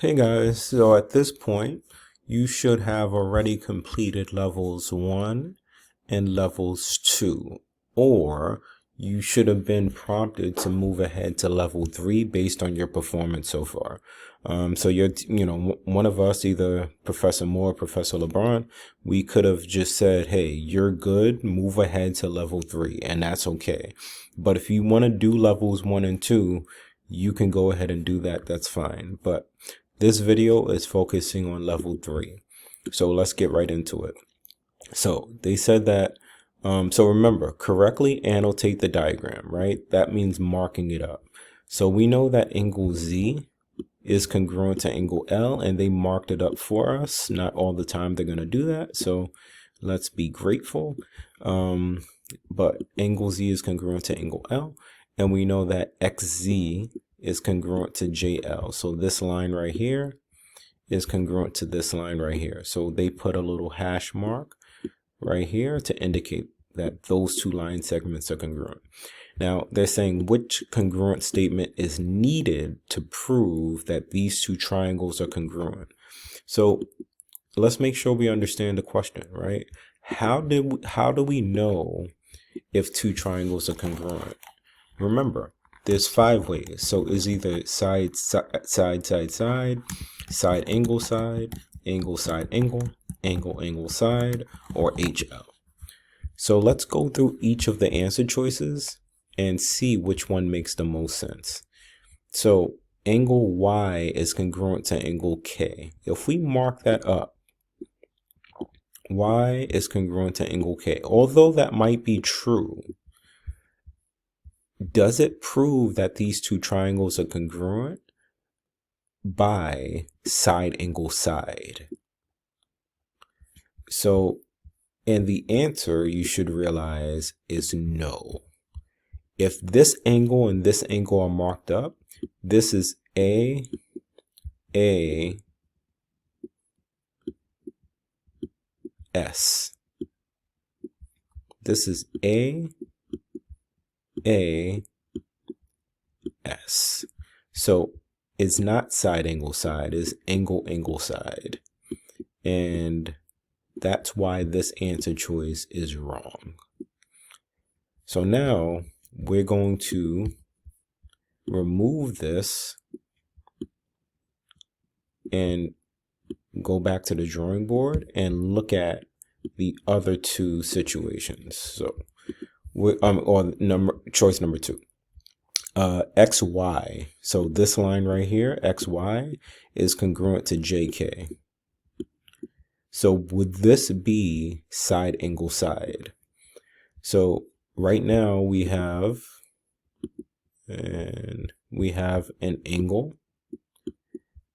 Hey guys, so at this point, you should have already completed levels 1 and levels 2, or you should have been prompted to move ahead to level 3 based on your performance so far. So one of us, either Professor Moore, Professor LeBron, we could have just said, hey, you're good, move ahead to level 3, and that's okay. But if you want to do levels 1 and 2, you can go ahead and do that, that's fine. But this video is focusing on level 3. So let's get right into it. So they said that, so remember, correctly annotate the diagram, right? That means marking it up. So we know that angle Z is congruent to angle L, and they marked it up for us. Not all the time they're going to do that, so let's be grateful. But angle Z is congruent to angle L, and we know that XZ is congruent to JL. So this line right here is congruent to this line right here. So they put a little hash mark right here to indicate that those two line segments are congruent. Now they're saying which congruent statement is needed to prove that these two triangles are congruent. So let's make sure we understand the question, right? How do we know if two triangles are congruent? Remember, there's 5 ways. So it's either side, angle, side, angle, angle, side, or HL. So let's go through each of the answer choices and see which one makes the most sense. So angle Y is congruent to angle K. If we mark that up, Y is congruent to angle K. Although that might be true, does it prove that these two triangles are congruent by side angle side? So, and the answer you should realize is no. If this angle and this angle are marked up, this is A, S. This is A, S. So it's not side angle side, it's angle side. And that's why this answer choice is wrong. So now we're going to remove this and go back to the drawing board and look at the other two situations. So choice number 2. XY. So this line right here, XY, is congruent to JK. So would this be side angle side? So right now we have an angle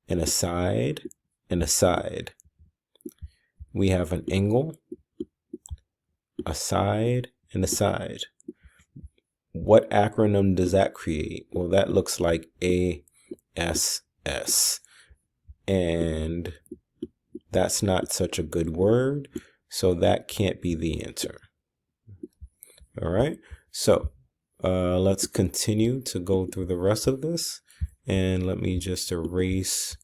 and a side and a side. We have an angle, a side, and a side. What acronym does that create? Well, that looks like ASS. And that's not such a good word, so that can't be the answer. All right, so let's continue to go through the rest of this. And let me just erase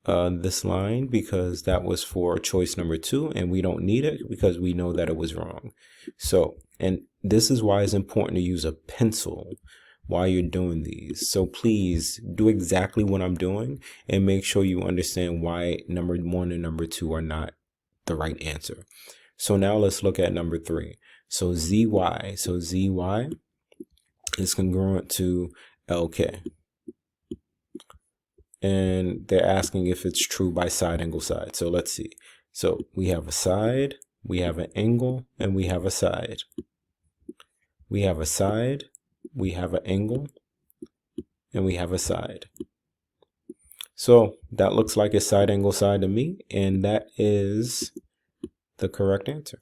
this line because that was for choice number 2 and we don't need it because we know that it was wrong. So, and this is why it's important to use a pencil while you're doing these. So please do exactly what I'm doing and make sure you understand why number 1 and number 2 are not the right answer. So now let's look at number 3. So ZY. So ZY is congruent to LK. And they're asking if it's true by side angle side. So let's see. So we have a side, we have an angle, and we have a side. We have a side, we have an angle, and we have a side. So that looks like a side angle side to me, and that is the correct answer.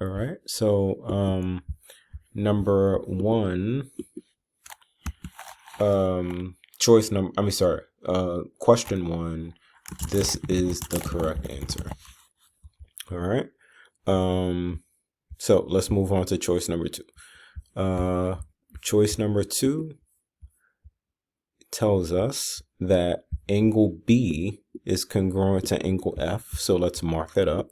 All right, so number 1, question 1, this is the correct answer. All right, so let's move on to choice number 2. Choice number 2 tells us that angle B is congruent to angle F. So let's mark that up.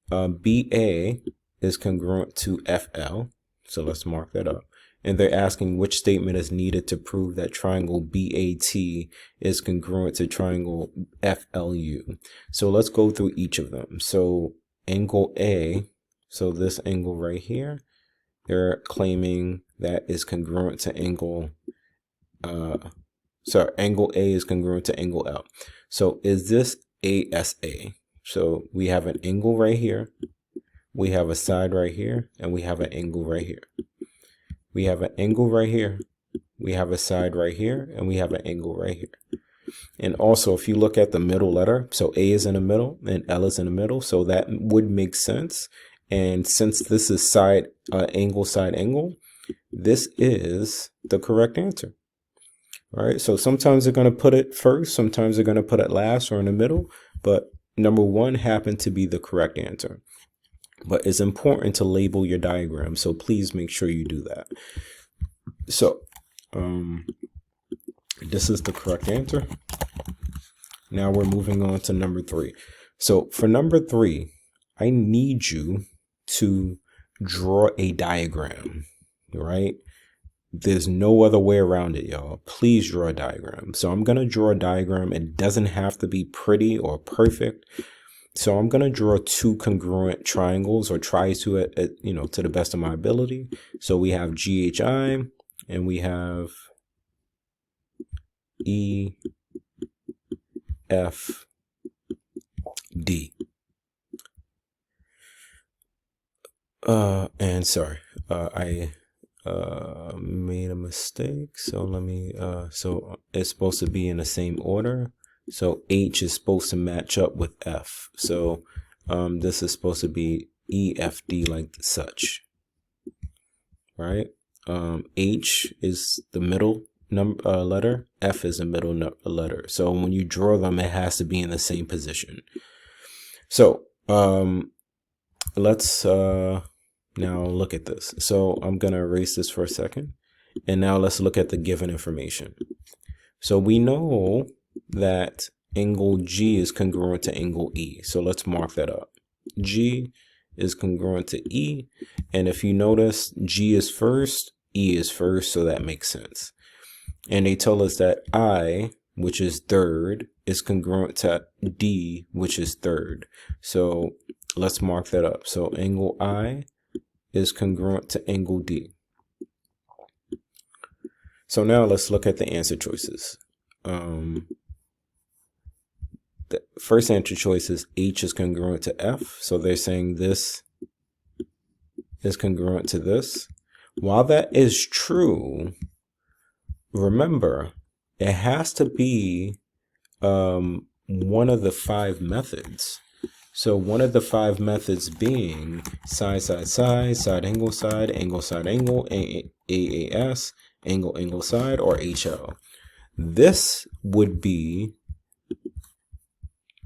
BA is congruent to FL. So let's mark that up. And they're asking which statement is needed to prove that triangle BAT is congruent to triangle FLU. So let's go through each of them. So angle A, so this angle right here, they're claiming that is congruent to angle, angle A is congruent to angle L. So is this ASA? So we have an angle right here, we have a side right here, and we have an angle right here. We have an angle right here, we have a side right here, and we have an angle right here. And also, if you look at the middle letter, so A is in the middle and L is in the middle, so that would make sense. And since this is side angle, this is the correct answer. All right, so sometimes they're going to put it first, sometimes they're going to put it last or in the middle, but number one happened to be the correct answer. But it's important to label your diagram, so please make sure you do that. So this is the correct answer. Now we're moving on to number 3. So for number 3, I need you to draw a diagram, right? There's no other way around it, y'all. Please draw a diagram. So I'm going to draw a diagram. It doesn't have to be pretty or perfect. So I'm going to draw 2 congruent triangles, or try to, to the best of my ability. So we have GHI and we have EFD. And sorry, I made a mistake. So let me, so it's supposed to be in the same order. So H is supposed to match up with F. So this is supposed to be EFD like such, right? H is the middle letter, F is the middle letter. So when you draw them, it has to be in the same position. So let's now look at this. So I'm going to erase this for a second. And now let's look at the given information. So we know that angle G is congruent to angle E. So let's mark that up. G is congruent to E. And if you notice, G is first, E is first, so that makes sense. And they tell us that I, which is third, is congruent to D, which is third. So let's mark that up. So angle I is congruent to angle D. So now let's look at the answer choices. The first answer choice is H is congruent to F. So they're saying this is congruent to this. While that is true, remember, it has to be one of the 5 methods. So one of the 5 methods being side, side, side, side, angle, angle, AAS, angle, angle, side, or HL. This would be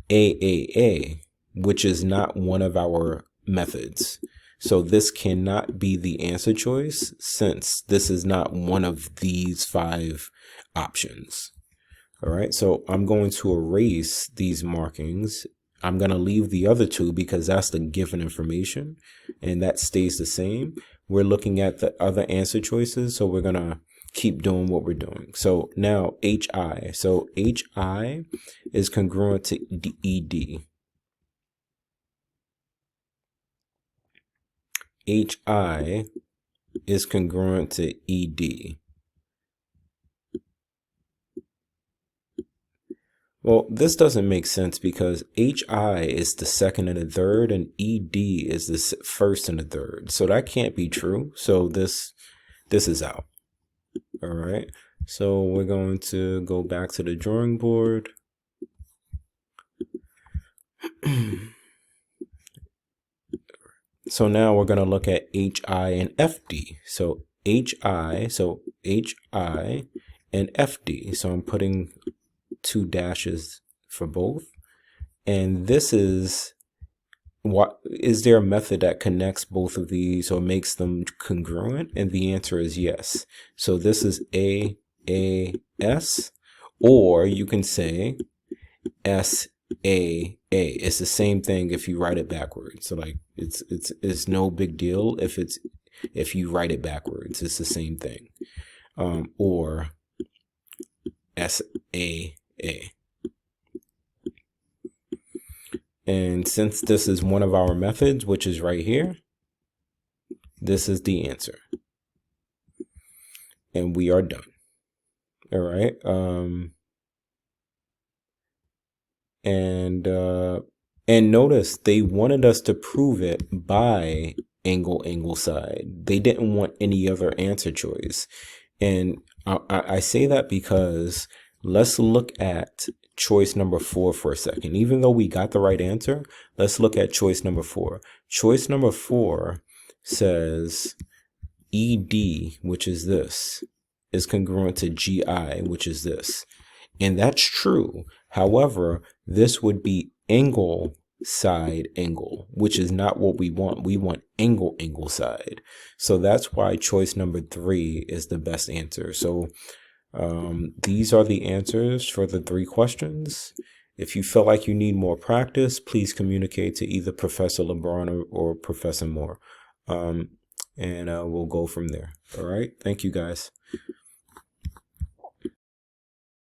AAA, which is not one of our methods. So this cannot be the answer choice since this is not one of these 5 options. All right, so I'm going to erase these markings. I'm going to leave the other 2 because that's the given information and that stays the same. We're looking at the other answer choices, so we're going to keep doing what we're doing. So now HI. So HI is congruent to ED. HI is congruent to ED. Well, this doesn't make sense because HI is the second and the third and ED is the first and the third. So that can't be true. So this is out. All right. So we're going to go back to the drawing board. So now we're going to look at HI and FD. So HI and FD. So I'm putting 2 dashes for both. And this is what is there a method that connects both of these or makes them congruent? And the answer is yes. So this is AAS, or you can say SAA. It's the same thing if you write it backwards. So like it's no big deal if you write it backwards. It's the same thing. Or SAA. And since this is one of our methods, which is right here, this is the answer. And we are done. All right. And notice they wanted us to prove it by angle side. They didn't want any other answer choice. And I say that because let's look at choice number 4 for a second. Even though we got the right answer, let's look at choice number 4. Choice number 4 says ED, which is this, is congruent to GI, which is this. And that's true. However, this would be angle side angle, which is not what we want. We want angle side. So that's why choice number 3 is the best answer. So these are the answers for the 3 questions. If you feel like you need more practice, please communicate to either Professor LeBron or Professor Moore. And we'll go from there. All right. Thank you, guys.